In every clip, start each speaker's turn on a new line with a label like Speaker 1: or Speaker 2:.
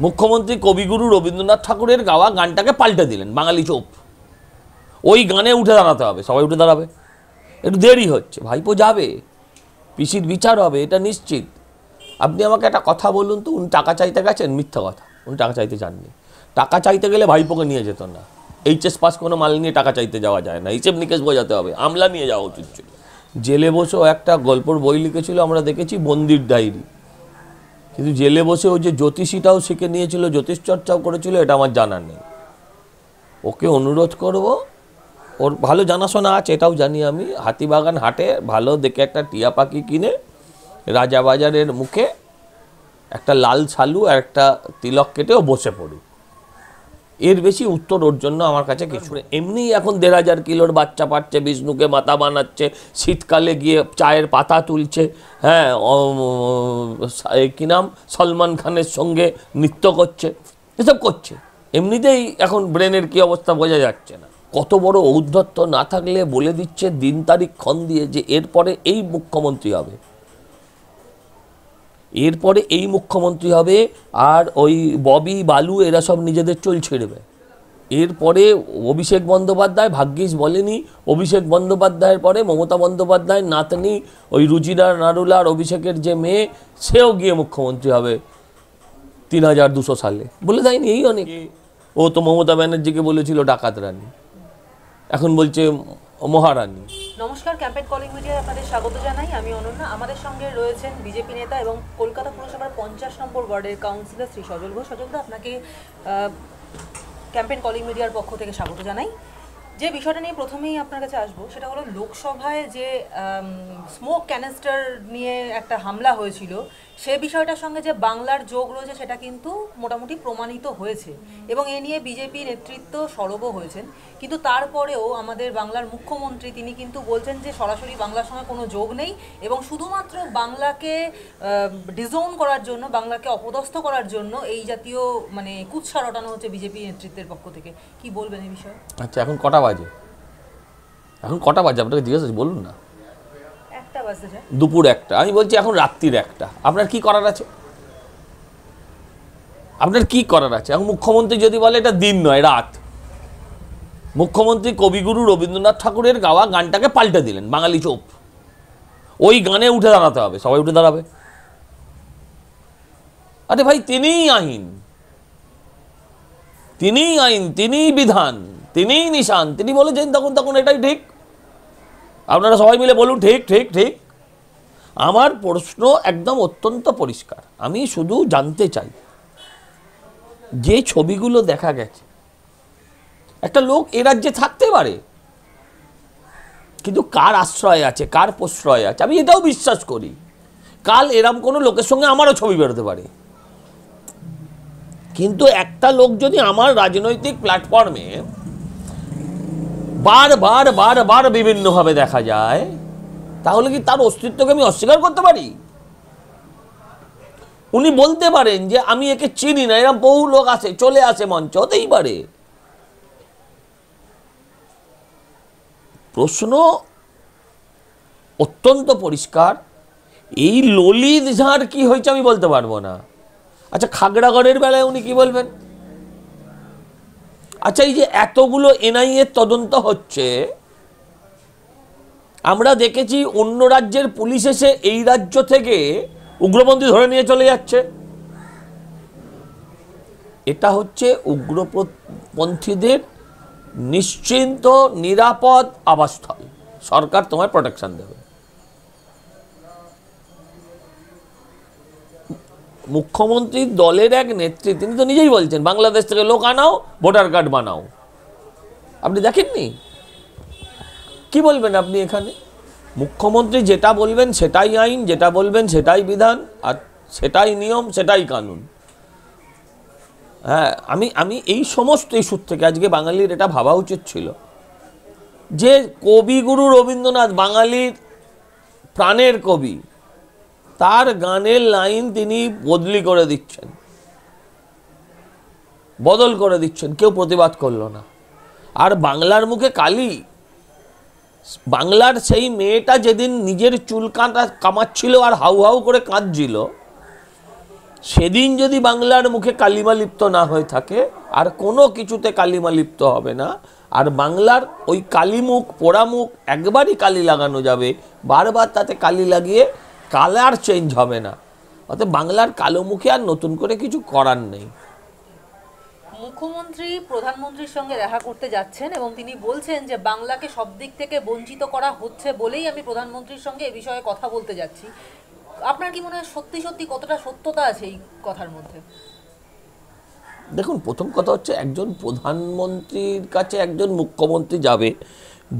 Speaker 1: মুখ্যমন্ত্রী কবিগুরু রবীন্দ্রনাথ ঠাকুরের গাওয়া গানটাকে পাল্টে দিলেন, বাঙালি চোপ। ওই গানে উঠে দাঁড়াতে হবে, সবাই উঠে দাঁড়াবে। একটু দেরি হচ্ছে, ভাইপো যাবে, পিসির বিচার হবে, এটা নিশ্চিত। আপনি আমাকে একটা কথা বলুন তো, উনি টাকা চাইতে গেছেন? মিথ্যা কথা, উনি টাকা চাইতে যাননি। টাকা চাইতে গেলে ভাইপোকে নিয়ে যেত না। এইচএস পাস কোনো মাল নিয়ে টাকা চাইতে যাওয়া যায় না, হিসেব নিকেশ বোঝাতে হবে, আমলা নিয়ে যাওয়া উচিত ছিল। জেলে বসেও একটা গল্পর বই লিখেছিল, আমরা দেখেছি, বন্দির ডায়েরি। কিন্তু জেলে বসে ও যে জ্যোতিষীটাও শিখে নিয়েছিল, জ্যোতিষ চর্চাও করেছিল, এটা আমার জানা নেই। ওকে অনুরোধ করব, ওর ভালো জানাশোনা আছে, এটাও জানি আমি, হাতিবাগান হাটে ভালো দেখে একটা টিয়া পাখি কিনে রাজাবাজারের মুখে একটা লাল ছালু আর একটা তিলক কেটেও বসে পড়ি। এর বেশি উত্তর ওর জন্য আমার কাছে কিছু নেই। এমনি এখন ১,৫০০ কিলোর বাচ্চা পাচ্ছে, বিষ্ণুকে মাথা বানাচ্ছে, শীতকালে গিয়ে চায়ের পাতা তুলছে, হ্যাঁ, কি নাম, সলমান খানের সঙ্গে নৃত্য করছে, এসব করছে। এমনিতেই এখন ব্রেনের কি অবস্থা বোঝা যাচ্ছে না। কত বড় ঔদ্ধত্য না থাকলে বলে দিচ্ছে দিন তারিখ ক্ষণ দিয়ে যে এরপরে এই মুখ্যমন্ত্রী হবে, এরপরে এই মুখ্যমন্ত্রী হবে, আর ওই ববি বালু এরা সব নিজেদের চুল ছিঁড়বে। এরপরে অভিষেক বন্দ্যোপাধ্যায়, ভাগ্যিস বলেনি, অভিষেক বন্দ্যোপাধ্যায়ের পরে মমতা বন্দ্যোপাধ্যায়ের নাতনি ওই রুচিরা নারুলার অভিষেকের যে মেয়ে, সেও গিয়ে মুখ্যমন্ত্রী হবে ৩২০০ সালে। বলে দেয়নি এই অনেক। ও তো মমতা ব্যানার্জিকে বলেছিল ডাকাত রানী, এখন বলছে মহারানী।
Speaker 2: নমস্কার, ক্যাম্পেইন কলিং মিডিয়ায় আপনাদের স্বাগত জানাই। আমি অনন্যা। আমাদের সঙ্গে রয়েছেন বিজেপি নেতা এবং কলকাতা পুরসভার ৫০ নম্বর ওয়ার্ডের কাউন্সিলর শ্রী সজল ঘোষ। সজলদা, আপনাকে ক্যাম্পেইন কলিং মিডিয়ার পক্ষ থেকে স্বাগত জানাই। যে বিষয়টা নিয়ে প্রথমেই আপনার কাছে আসবো সেটা হলো লোকসভায় যে স্মোক ক্যানিস্টার নিয়ে একটা হামলা হয়েছিল, সে বিষয়টার সঙ্গে যে বাংলার যোগ রয়েছে সেটা কিন্তু মোটামুটি প্রমাণিত হয়েছে এবং এ নিয়ে বিজেপি নেতৃত্ব সরবও হয়েছেন। কিন্তু তারপরেও আমাদের বাংলার মুখ্যমন্ত্রী তিনি কিন্তু বলছেন যে সরাসরি বাংলার সঙ্গে কোনো যোগ নেই এবং শুধুমাত্র বাংলাকে ডিজোন করার জন্য, বাংলাকে অপদস্থ করার জন্য এই জাতীয় মানে কুৎসা রটানো হচ্ছে বিজেপি নেতৃত্বের পক্ষ থেকে। কি বলবেন এই বিষয়ে?
Speaker 1: আচ্ছা, এখন কটা বাজে? এখন কটা বাজে আপনাকে জিজ্ঞেস বলুন না। দুপুর 1টা। আমি বলছি এখন রাত্রির 1টা। আপনার কি করার আছে? আপনার কি করার আছে? এখন মুখ্যমন্ত্রী যদি বলে এটা দিন নয়, রাত। মুখ্যমন্ত্রী কবিগুরু রবীন্দ্রনাথ ঠাকুরের গাওয়া গানটাকে পাল্টে দিলেন, বাঙালি চোপ। ওই গানে উঠে দাঁড়াতে হবে, সবাই উঠে দাঁড়াবে। আরে ভাই, তিনিই আইন, তিনিই আইন, তিনিই বিধান, তিনিই নিশান। তিনি বলেছেন তখন এটাই ঠিক। আপনারা সবাই মিলে বলুন ঠিক ঠিক ঠিক। আমার প্রশ্ন একদম অত্যন্ত পরিষ্কার। আমি শুধু জানতে চাই, যে ছবিগুলো দেখা গেছে, একটা লোক এ রাজ্যে থাকতে পারে, কিন্তু কার আশ্রয় আছে, কার প্রশ্রয় আছে, আমি এটাও বিশ্বাস করি। কাল এরম কোনো লোকের সঙ্গে আমারও ছবি বেরোতে পারে, কিন্তু একটা লোক যদি আমার রাজনৈতিক প্ল্যাটফর্মে বারবার বারবার বিভিন্নভাবে দেখা যায়, তাহলে কি তার অস্তিত্বকে আমি অস্বীকার করতে পারি? উনি বলতে পারেন যে আমি একে চিনি না, এরকম বহু লোক আছে, চলে আসে মঞ্চ, হতেই পারে। প্রশ্ন অত্যন্ত পরিষ্কার। এই ললিত ঝাড় কি হয়েছে আমি বলতে পারবো না। আচ্ছা, খাগড়াগড়ের বেলায় উনি কি বলবেন? আচ্ছা, এই যে এতগুলো এনআইএ তদন্ত হচ্ছে, আমরা দেখেছি অন্য রাজ্যের পুলিশ এসে এই রাজ্য থেকে উগ্রপন্থী ধরে নিয়ে চলে যাচ্ছে। এটা হচ্ছে উগ্রপন্থীদের নিশ্চিন্ত নিরাপদ আবাসস্থল। সরকার তোমায় প্রোটেকশন দেবে। মুখ্যমন্ত্রীর দলের এক নেত্রী, তিনি তো নিজেই বলছেন বাংলাদেশ থেকে লোক আনাও, ভোটার কার্ড বানাও। আপনি দেখেননি? কি বলবেন আপনি এখানে? মুখ্যমন্ত্রী যেটা বলবেন সেটাই আইন, যেটা বলবেন সেটাই বিধান, আর সেটাই নিয়ম, সেটাই কানুন। হ্যাঁ, আমি এই সমস্ত ইস্যুর থেকে আজকে বাঙালির এটা ভাবা উচিত ছিল যে কবিগুরু রবীন্দ্রনাথ, বাঙালির প্রাণের কবি, তার গানের লাইন তিনি বদলি করে দিচ্ছেন, বদল করে দিচ্ছেন, কেউ প্রতিবাদ করল না। আর বাংলার মুখে কালি। বাংলার সেই মেয়েটা যেদিন নিজের চুল কামাচ্ছিল আর হাউ হাউ করে কাঁদছিল, সেদিন যদি বাংলার মুখে কালিমা লিপ্ত না হয়ে থাকে, আর কোনো কিছুতে কালিমা লিপ্ত হবে না, আর বাংলার ওই কালিমুখ পোড়ামুখ একবারই কালি লাগানো যাবে, বারবার তাতে কালি লাগিয়ে কালার চেঞ্জ হবে না। অর্থাৎ বাংলার কালো মুখে আর নতুন করে কিছু করার নেই।
Speaker 2: মুখ্যমন্ত্রী প্রধানমন্ত্রীর সঙ্গে দেখা করতে যাচ্ছেন এবং তিনি বলছেন যে বাংলাকে সব দিক থেকে বঞ্চিত করা হচ্ছে বলেই আমি প্রধানমন্ত্রীর সঙ্গে এ বিষয়ে কথা বলতে যাচ্ছি। আপনার কি মনে হয় সত্যি সত্যি কতটা সত্যতা আছে এই কথার মধ্যে?
Speaker 1: দেখুন, প্রথম কথা হচ্ছে, একজন প্রধানমন্ত্রীর কাছে একজন মুখ্যমন্ত্রী যাবে,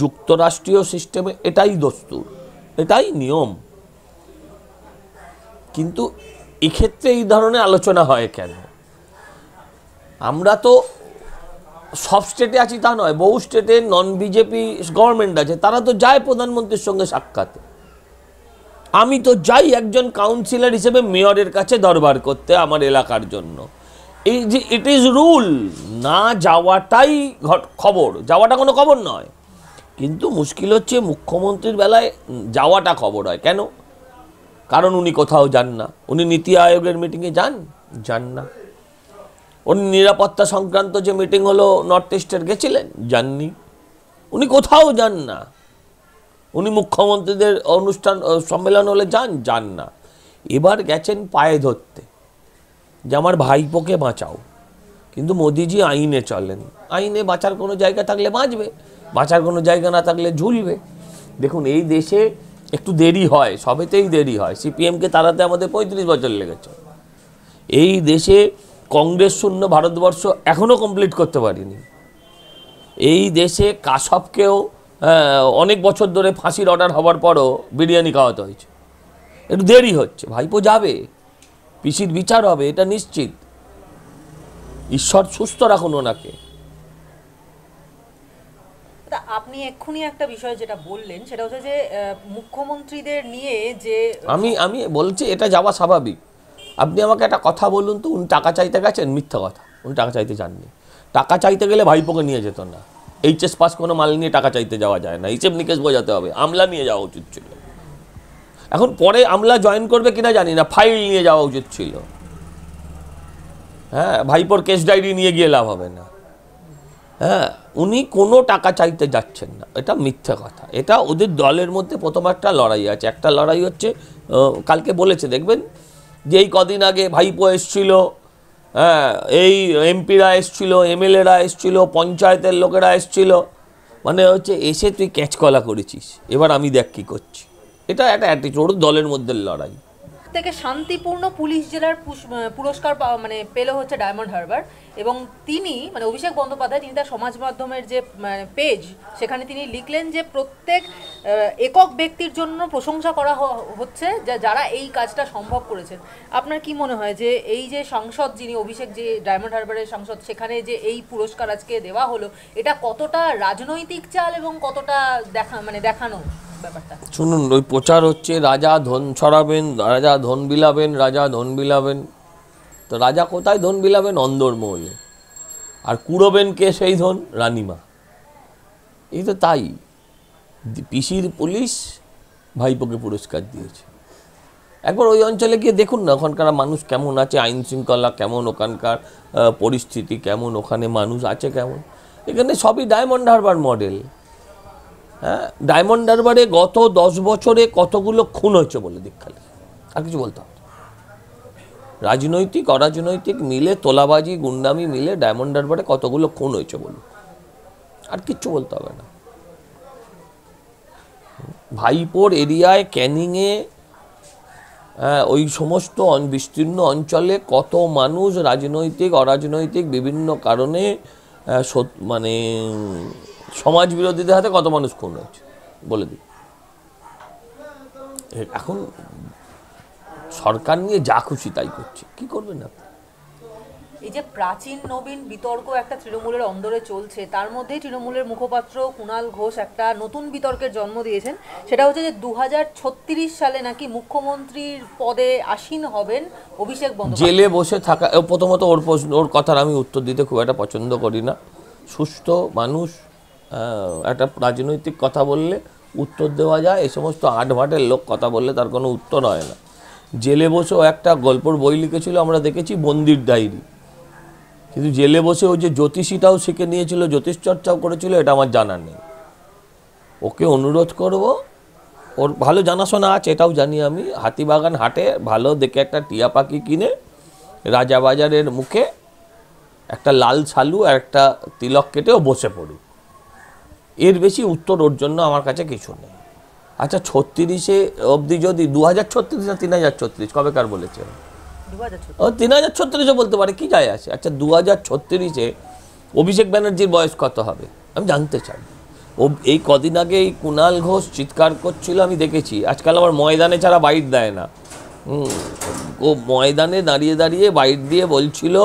Speaker 1: যুক্তরাষ্ট্রীয় সিস্টেমে এটাই দস্তুর, এটাই নিয়ম। কিন্তু এক্ষেত্রে এই ধরনের আলোচনা হয় কেন? আমরা তো সব স্টেটে আছি তা নয়, বহু স্টেটে নন বিজেপি গভর্নমেন্ট আছে, তারা তো যায় প্রধানমন্ত্রীর সঙ্গে সাক্ষাতে। আমি তো যাই একজন কাউন্সিলর হিসেবে মেয়রের কাছে দরবার করতে আমার এলাকার জন্য। এই যে ইট ইজ রুল, না যাওয়াটাই খবর, যাওয়াটা কোনো খবর নয়। কিন্তু মুশকিল হচ্ছে মুখ্যমন্ত্রীর বেলায় যাওয়াটা খবর হয় কেন? কারণ উনি কোথাও যান না। উনি নীতি আয়োগের মিটিংয়ে যান না। উনি নিরাপত্তা সংক্রান্ত যে মিটিং হলো নর্থ ইস্টের গেছিলেন, যাননি। উনি কোথাও যান না। উনি মুখ্যমন্ত্রীদের অনুষ্ঠান সম্মেলন হলে যান না। এবার গেছেন পায়ে ধরতে যে আমার ভাইপোকে বাঁচাও। কিন্তু মোদিজি আইনে চলেন, আইনে বাঁচার কোনো জায়গা থাকলে বাঁচবে, বাঁচার কোনো জায়গা না থাকলে ঝুলবে। দেখুন, এই দেশে একটু দেরি হয়, সবেতেই দেরি হয়। সিপিএমকে তাড়াতে আমাদের 35 বছর লেগেছে। এই দেশে কংগ্রেস শূন্য ভারতবর্ষ এখনও কমপ্লিট করতে পারিনি। এই দেশে কাশবকেও অনেক বছর ধরে ফাঁসির অর্ডার হওয়ার পরও বিরিয়ানি খাওয়াতে হয়েছে। একটু দেরি হচ্ছে। ভাইপো যাবে, পিসির বিচার হবে, এটা নিশ্চিত। ঈশ্বর সুস্থ রাখুন ওনাকে।
Speaker 2: আপনি এক্ষুনি একটা বিষয় যেটা বললেন সেটা হচ্ছে যে মুখ্যমন্ত্রীদের নিয়ে যে
Speaker 1: আমি বলছি এটা যাওয়া স্বাভাবিক। আপনি আমাকে একটা কথা বলুন তো, উনি টাকা চাইতে গেছেন? মিথ্যা কথা, উনি টাকা চাইতে যাননি। টাকা চাইতে গেলে ভাইপোকে নিয়ে যেত না। এইচএস পাস কোনো মাল নিয়ে টাকা চাইতে যাওয়া যায় না, হিসেব নিকেশ বোঝাতে হবে। আমলা নিয়ে যাওয়া উচিত ছিল। এখন পরে আমলা জয়েন করবে কিনা জানি না, ফাইল নিয়ে যাওয়া উচিত ছিল। হ্যাঁ, ভাইপোর কেস ডায়েরি নিয়ে গিয়ে লাভ হবে না। হ্যাঁ, উনি কোনো টাকা চাইতে যাচ্ছেন না, এটা মিথ্যা কথা। এটা ওদের দলের মধ্যে প্রথম একটা লড়াই আছে। একটা লড়াই হচ্ছে, কালকে বলেছে দেখবেন, যে এই কদিন আগে ভাইপো এসছিল, হ্যাঁ, এই এমপিরা এসছিল, এমএলএরা এসছিল, পঞ্চায়েতের লোকেরা এসছিল, মানে হচ্ছে এসে তুই ক্যাচকলা করেছিস, এবার আমি দেখ কী করছি। এটা একটা অ্যাটিটিউড, দলের মধ্যে লড়াই।
Speaker 2: থেকে শান্তিপূর্ণ পুলিশ জেলার পুরস্কার মানে পেল হচ্ছে ডায়মন্ড হারবার। এবং তিনি মানে অভিষেক বন্দ্যোপাধ্যায় তিনি তার সমাজ মাধ্যমের যে পেজ, সেখানে তিনি লিখলেন যে প্রত্যেক একক ব্যক্তির জন্য প্রশংসা করা হচ্ছে যারা এই কাজটা সম্ভব করেছেন। আপনার কি মনে হয় যে এই যে সাংসদ যিনি অভিষেক, যে ডায়মন্ড হারবারের সাংসদ, সেখানে যে এই পুরস্কার আজকে দেওয়া হলো, এটা কতটা রাজনৈতিক চাল এবং কতটা দেখানো ব্যাপারটা?
Speaker 1: শুনুন, ওই প্রচার হচ্ছে রাজা ধন ছড়াবেন, রাজা ধন বিলাবেন, রাজা ধন বিলাবেন। তো রাজা কোথায় ধন বিলাবেন? অন্দরমহলে। আর কুড়োবেন কে সেই ধন? রানীমা। এই তো তাই। পিসির পুলিশ ভাইপোকে পুরস্কার দিয়েছে। একবার ওই অঞ্চলে গিয়ে দেখুন না, ওখানকার মানুষ কেমন আছে, আইন শৃঙ্খলা কেমন, ওখানকার পরিস্থিতি কেমন, ওখানে মানুষ আছে কেমন। এখানে সবই ডায়মন্ড হারবার মডেল। হ্যাঁ, ডায়মন্ড হারবারে গত 10 বছরে কতগুলো খুন হয়েছে বলে দীক্ষালে, আর কিছু বলতে হবে? রাজনৈতিক অরাজনৈতিক মিলে, তোলাবাজি গুন্ডামি মিলে ডায়মন্ড হারবারে কতগুলো খুন হয়েছে বলুন, আর কিচ্ছু বলতে হবে না। ভাইপোর এরিয়ায়, ক্যানিংয়ে, ওই সমস্ত বিস্তীর্ণ অঞ্চলে কত মানুষ রাজনৈতিক অরাজনৈতিক বিভিন্ন কারণে মানে সমাজ বিরোধীদের হাতে কত মানুষ খুন হয়েছে বলে দিই। এখন সরকার নিয়ে যা খুশি তাই করছে, কি করবেন আপনি?
Speaker 2: এই যে প্রাচীন নবীন বিতর্ক একটা তৃণমূলের অন্দরে চলছে, তার মধ্যেই তৃণমূলের মুখপাত্র কুণাল ঘোষ একটা নতুন বিতর্কের জন্ম দিয়েছেন। সেটা হচ্ছে যে 2036 সালে নাকি মুখ্যমন্ত্রীর পদে আসীন হবেন অভিষেক বন্দ্যোপাধ্যায়।
Speaker 1: জেলে বসে থাকা, প্রথমত ওর কথার আমি উত্তর দিতে খুব একটা পছন্দ করি না। সুস্থ মানুষ একটা রাজনৈতিক কথা বললে উত্তর দেওয়া যায়, এই সমস্ত আটভাটের লোক কথা বললে তার কোনো উত্তর হয় না। জেলে বসেও একটা গল্পর বই লিখেছিল, আমরা দেখেছি, বন্দির ডায়েরি। কিন্তু জেলে বসে ও যে জ্যোতিষীটাও শিখে নিয়েছিল, জ্যোতিষ চর্চাও করেছিল, এটা আমার জানা নেই। ওকে অনুরোধ করব, ওর ভালো জানাশোনা আছে এটাও জানি আমি, হাতিবাগান হাটে ভালো দেখে একটা টিয়া পাখি কিনে রাজাবাজারের মুখে একটা লাল শালু আর একটা তিলক কেটেও বসে পড়ুক। এর বেশি উত্তর ওর জন্য আমার কাছে কিছু নেই। আচ্ছা, 36 অবধি যদি 2036 না 3036 কবেকার বলেছে? 3036 বলতে পারে, কি যায় আসে। আচ্ছা, 2036 অভিষেক ব্যানার্জির বয়স কত হবে আমি জানতে চাই। ও এই কদিন আগে এই কুণাল ঘোষ চিৎকার করছিল, আমি দেখেছি। আজকাল আবার ময়দানে ছাড়া বাইট দেয় না। ও ময়দানে দাঁড়িয়ে দাঁড়িয়ে বাইট দিয়ে বলছিল,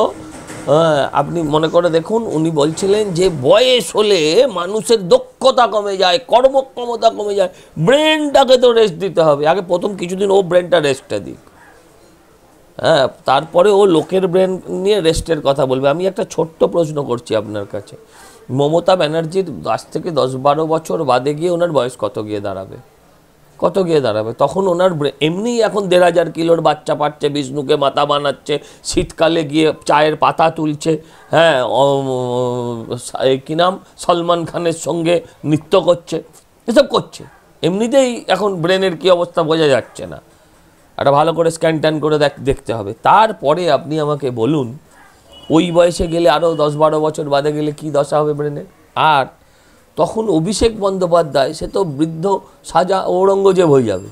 Speaker 1: আপনি মনে করে দেখুন, উনি বলছিলেন যে বয়স হলে মানুষের দক্ষতা কমে যায়, কর্মক্ষমতা কমে যায়, ব্রেনটাকে তো রেস্ট দিতে হবে। আগে প্রথম কিছুদিন ও ব্রেনটা রেস্টটা দিক, হ্যাঁ, তারপরে ও লোকের ব্রেন নিয়ে রেস্টের কথা বলবে। আমি একটা ছোট্ট প্রশ্ন করছি আপনার কাছে, মমতা ব্যানার্জির 10 থেকে 10-12 বছর বাদে গিয়ে ওনার বয়স কত গিয়ে দাঁড়াবে? কত গিয়ে দাঁড়াবে? তখন ওনার এমনিই এখন 1500 কিলোর বাচ্চা পাচ্ছে, বিষ্ণুকে মাথা বানাচ্ছে, শীতকালে গিয়ে চায়ের পাতা তুলছে, হ্যাঁ, কী নাম, সলমান খানের সঙ্গে নৃত্য করছে, এসব করছে। এমনিতেই এখন ব্রেনের কী অবস্থা বোঝা যাচ্ছে না, একটা ভালো করে স্ক্যান ট্যান করে দেখতে হবে। তারপরে আপনি আমাকে বলুন, ওই বয়সে গেলে আরও 10-12 বছর বাদে গেলে কি দশা হবে ব্রেনের? আর তখন অভিষেক বন্দ্যোপাধ্যায়, সে তো বৃদ্ধ ঔরঙ্গজেব হয়ে যাবে।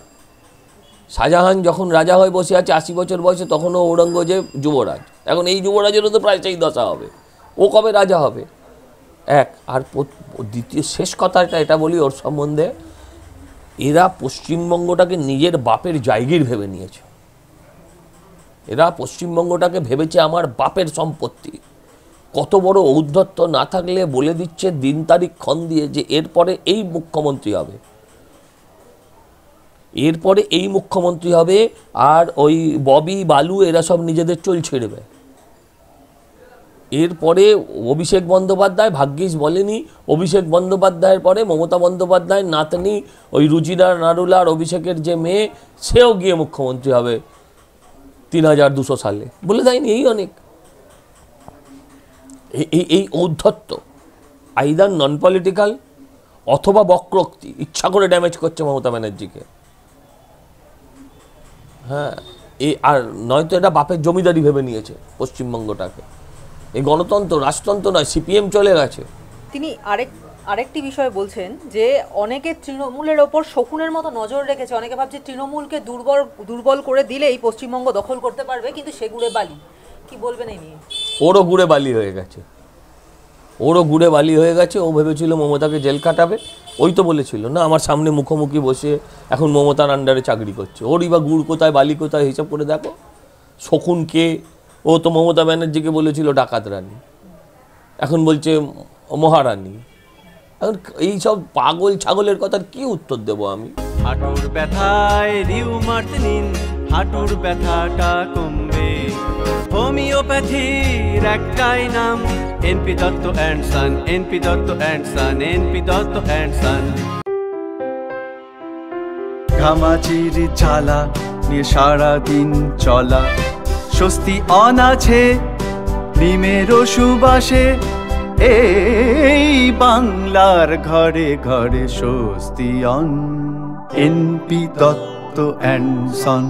Speaker 1: শাহজাহান যখন রাজা হয়ে বসে আছে 80 বছর বয়সে, তখনও ঔরঙ্গজেব যুবরাজ। এখন এই যুবরাজেরও তো প্রায় সেই দশা হবে। ও কবে রাজা হবে? আর দ্বিতীয় শেষ কথাটা এটা বলি ওর সম্বন্ধে, এরা পশ্চিমবঙ্গটাকে নিজের বাপের জায়গির ভেবে নিয়েছে। এরা পশ্চিমবঙ্গটাকে ভেবেছে আমার বাপের সম্পত্তি। কত বড় ঔদ্ধত্য না থাকলে বলে দিচ্ছে দিন তারিখ ক্ষণ দিয়ে যে এরপরে এই মুখ্যমন্ত্রী হবে, এরপরে এই মুখ্যমন্ত্রী হবে, আর ওই ববি বালু এরা সব নিজেদের চুল ছিঁড়বে। এরপরে অভিষেক বন্দ্যোপাধ্যায়, ভাগ্যিস বলেনি, অভিষেক বন্দ্যোপাধ্যায়ের পরে মমতা বন্দ্যোপাধ্যায়ের নাতনি ওই রুচিরা নারুলা আর অভিষেকের যে মেয়ে, সেও গিয়ে মুখ্যমন্ত্রী হবে 3200 সালে, বলে দেয়নি? এই অনেক এই ঔদ্ধত্য আইদার নন পলিটিক্যাল অথবা বক্রোক্তি, ইচ্ছা করে ড্যামেজ করছে মমতা ব্যানার্জিকে। হ্যাঁ, আর নয়তো এটা বাপের জমিদারি ভেবে নিয়েছে পশ্চিমবঙ্গটাকে। এই গণতন্ত্র, রাজতন্ত্র নয়, সিপিএম চলে গেছে।
Speaker 2: তিনি আরেকটি বিষয় বলছেন যে অনেকে তৃণমূলের ওপর শকুনের মতো নজর রেখেছে। অনেকে ভাবছে তৃণমূলকে দুর্বল করে দিলেই পশ্চিমবঙ্গ দখল করতে পারবে, কিন্তু সে গুড়ে বালি। কি বলবেন এই নিয়ে?
Speaker 1: ওরও গুড়ে বালি হয়ে গেছে, ওরও গুড়ে বালি হয়ে গেছে। ও ভেবেছিল মমতাকে জেল কাটাবে, ওই তো বলেছিল না আমার সামনে মুখোমুখি বসে এখন মমতার আন্ডারে চাকরি করছে। ওরই বা গুড় কোথায় বালি কোথায় হিসাব করে দেখো। শকুনকে, ও তো মমতা ব্যানার্জিকে বলেছিল ডাকাত রানী, এখন বলছে মহারানী। এখন এইসব পাগল ছাগলের কথার কি উত্তর দেবো আমি?
Speaker 3: হাঁটুর ব্যথায় রিউমার্স নিন, হাঁটুর ব্যথাটা কমবে। হোমিওপ্যাথির একটাই নাম, NP Dutta and Son, NP Dutta and Son, NP Dutta and Son. ঘামাচির জ্বালা নিয়ে সারাদিন চলা, স্বস্তি অনাছে নিমের সুবাসে। এই বাংলার ঘরে ঘরে স্বস্তি অন, এনপি দত্ত অ্যান্ড সন।